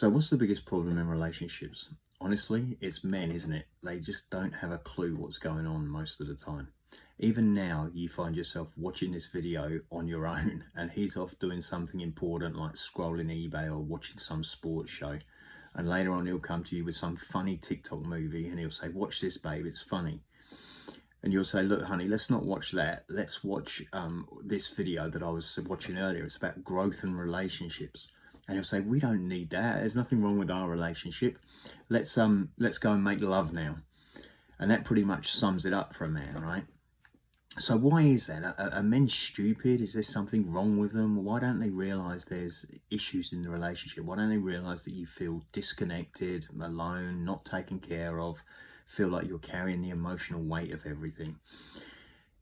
So what's the biggest problem in relationships? Honestly, it's men, isn't it? They just don't have a clue what's going on most of the time. Even now, you find yourself watching this video on your own and he's off doing something important like scrolling eBay or watching some sports show. And later on, he'll come to you with some funny TikTok movie and he'll say, watch this, babe, it's funny. And you'll say, look, honey, let's not watch that. Let's watch this video that I was watching earlier. It's about growth and relationships. And he'll say, we don't need that. There's nothing wrong with our relationship. Let's go and make love now. And that pretty much sums it up for a man, right? So why is that? Are men stupid? Is there something wrong with them? Why don't they realize there's issues in the relationship? Why don't they realize that you feel disconnected, alone, not taken care of, feel like you're carrying the emotional weight of everything?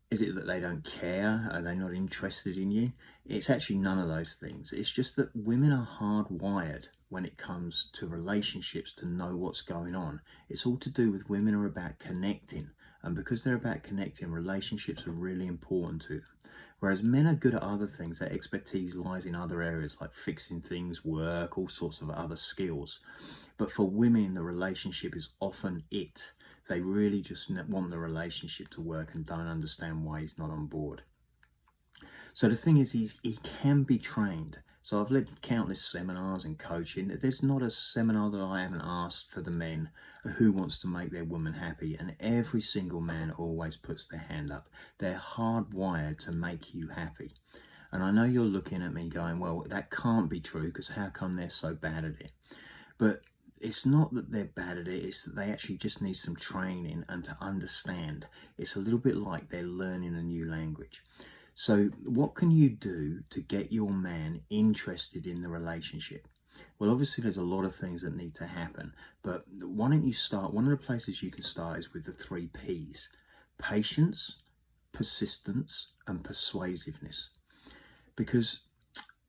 Is it that they don't care? Are they not interested in you? It's actually none of those things. It's just that women are hardwired when it comes to relationships to know what's going on. It's all to do with women are about connecting. And because they're about connecting, relationships are really important to them. Whereas men are good at other things, their expertise lies in other areas like fixing things, work, all sorts of other skills. But for women, the relationship is often it. They really just want the relationship to work and don't understand why he's not on board. So the thing is, he can be trained. So I've led countless seminars and coaching. There's not a seminar that I haven't asked for the men who wants to make their woman happy. And every single man always puts their hand up. They're hardwired to make you happy. And I know you're looking at me going, well, that can't be true because how come they're so bad at it? But it's not that they're bad at it, it's that they actually just need some training and to understand. It's a little bit like they're learning a new language. So what can you do to get your man interested in the relationship? Well, obviously there's a lot of things that need to happen, but why don't you start, one of the places you can start is with the 3 Ps: patience, persistence, and persuasiveness. Because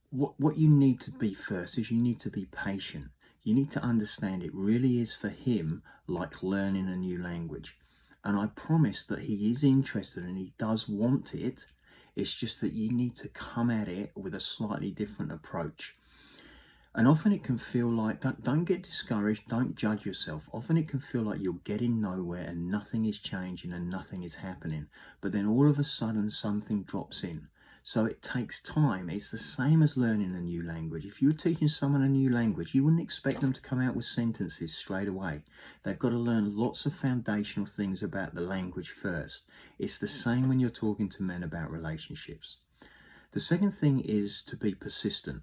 what you need to be first is you need to be patient. You need to understand it really is for him like learning a new language. And I promise that he is interested and he does want it. It's just that you need to come at it with a slightly different approach. And often it can feel like, don't get discouraged, don't judge yourself. Often it can feel like you're getting nowhere and nothing is changing and nothing is happening. But then all of a sudden something drops in. So it takes time. It's the same as learning a new language. If you were teaching someone a new language, you wouldn't expect them to come out with sentences straight away. They've got to learn lots of foundational things about the language first. It's the same when you're talking to men about relationships. The second thing is to be persistent.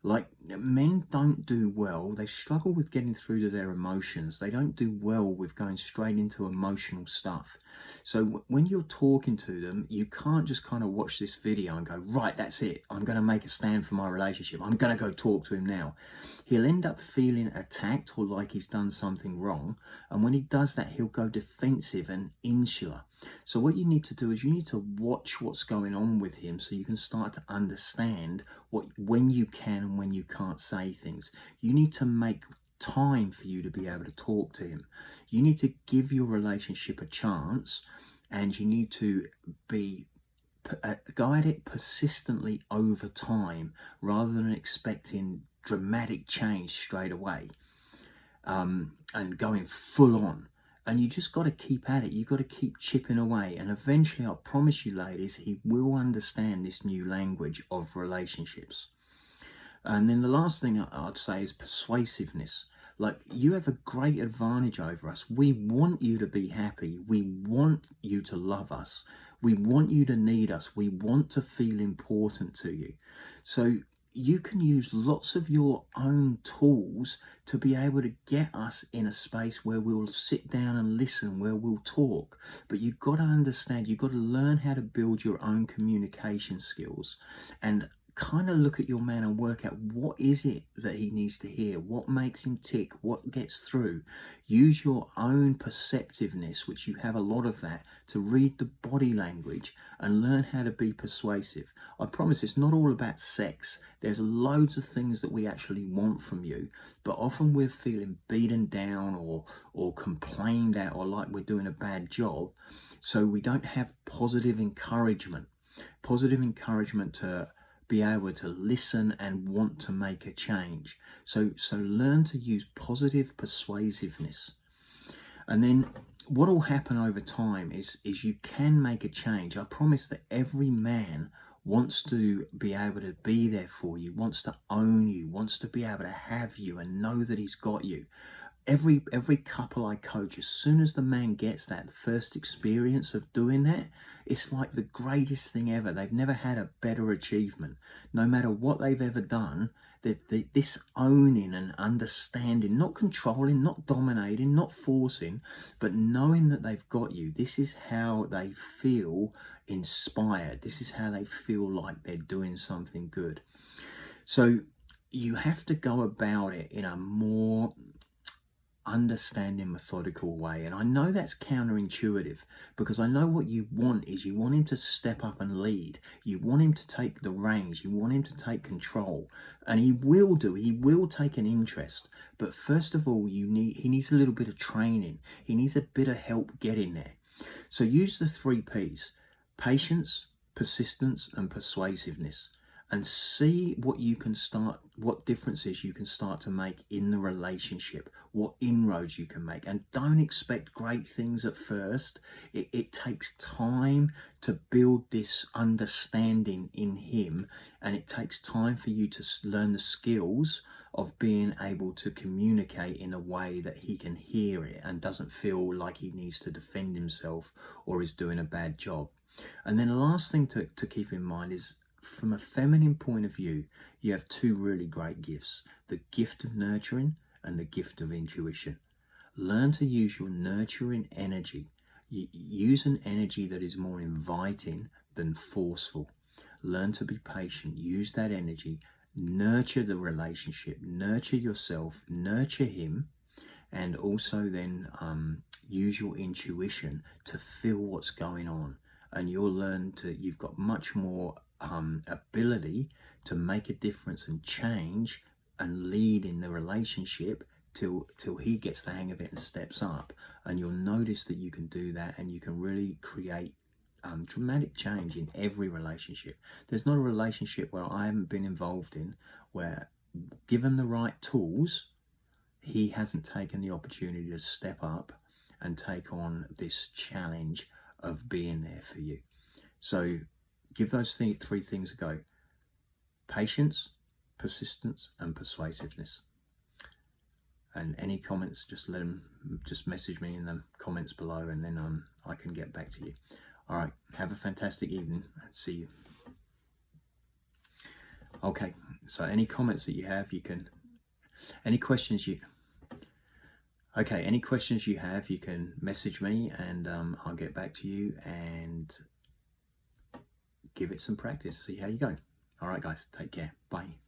Like, men don't do well, they struggle with getting through to their emotions. They don't do well with going straight into emotional stuff. So when you're talking to them, you can't just kind of watch this video and go, right, that's it. I'm going to make a stand for my relationship. I'm going to go talk to him now. He'll end up feeling attacked or like he's done something wrong. And when he does that, he'll go defensive and insular. So what you need to do is you need to watch what's going on with him so you can start to understand when you can and when you can't say things. You need to make time for you to be able to talk to him. You need to give your relationship a chance, and you need to go at it persistently over time rather than expecting dramatic change straight away and going full on. And you just got to keep at it. You've got to keep chipping away. And eventually, I promise you, ladies, he will understand this new language of relationships. And then the last thing I'd say is persuasiveness. Like, you have a great advantage over us. We want you to be happy. We want you to love us. We want you to need us. We want to feel important to you. So you can use lots of your own tools to be able to get us in a space where we'll sit down and listen, where we'll talk. But you've got to understand, you've got to learn how to build your own communication skills and kind of look at your man and work out what is it that he needs to hear, what makes him tick, what gets through. Use your own perceptiveness, which you have a lot of that, to read the body language and learn how to be persuasive. I promise it's not all about sex. There's loads of things that we actually want from you, but often we're feeling beaten down or complained at or like we're doing a bad job, so we don't have positive encouragement to be able to listen and want to make a change. So learn to use positive persuasiveness. And then what will happen over time is you can make a change. I promise that every man wants to be able to be there for you, wants to own you, wants to be able to have you and know that he's got you. Every couple I coach, as soon as the man gets that first experience of doing that, it's like the greatest thing ever. They've never had a better achievement. No matter what they've ever done, this owning and understanding, not controlling, not dominating, not forcing, but knowing that they've got you. This is how they feel inspired. This is how they feel like they're doing something good. So you have to go about it in a more understanding, methodical way. And I know that's counterintuitive, because I know what you want is you want him to step up and lead. You want him to take the reins. You want him to take control, and he will do. He will take an interest. But first of all, he needs a little bit of training. He needs a bit of help getting there. So use the 3 P's: patience, persistence, and persuasiveness. And see what differences you can start to make in the relationship, what inroads you can make. And don't expect great things at first. It takes time to build this understanding in him, and it takes time for you to learn the skills of being able to communicate in a way that he can hear it and doesn't feel like he needs to defend himself or is doing a bad job. And then the last thing to keep in mind is, from a feminine point of view, you have 2 really great gifts: the gift of nurturing and the gift of intuition. Learn to use your nurturing energy. Use an energy that is more inviting than forceful. Learn to be patient. Use that energy. Nurture the relationship. Nurture yourself. Nurture him. And also then use your intuition to feel what's going on. And you'll learn you've got much more ability to make a difference and change and lead in the relationship till he gets the hang of it and steps up. And you'll notice that you can do that, and you can really create dramatic change in every relationship. There's not a relationship where I haven't been involved in where, given the right tools, he hasn't taken the opportunity to step up and take on this challenge of being there for you. So give those 3 things a go: patience, persistence, and persuasiveness. And any comments, just message me in the comments below, and then I can get back to you. All right, have a fantastic evening. See you. Okay, so any comments that you have, any questions you have, you can message me, and I'll get back to you and give it some practice, see how you go. All right, guys, take care. Bye.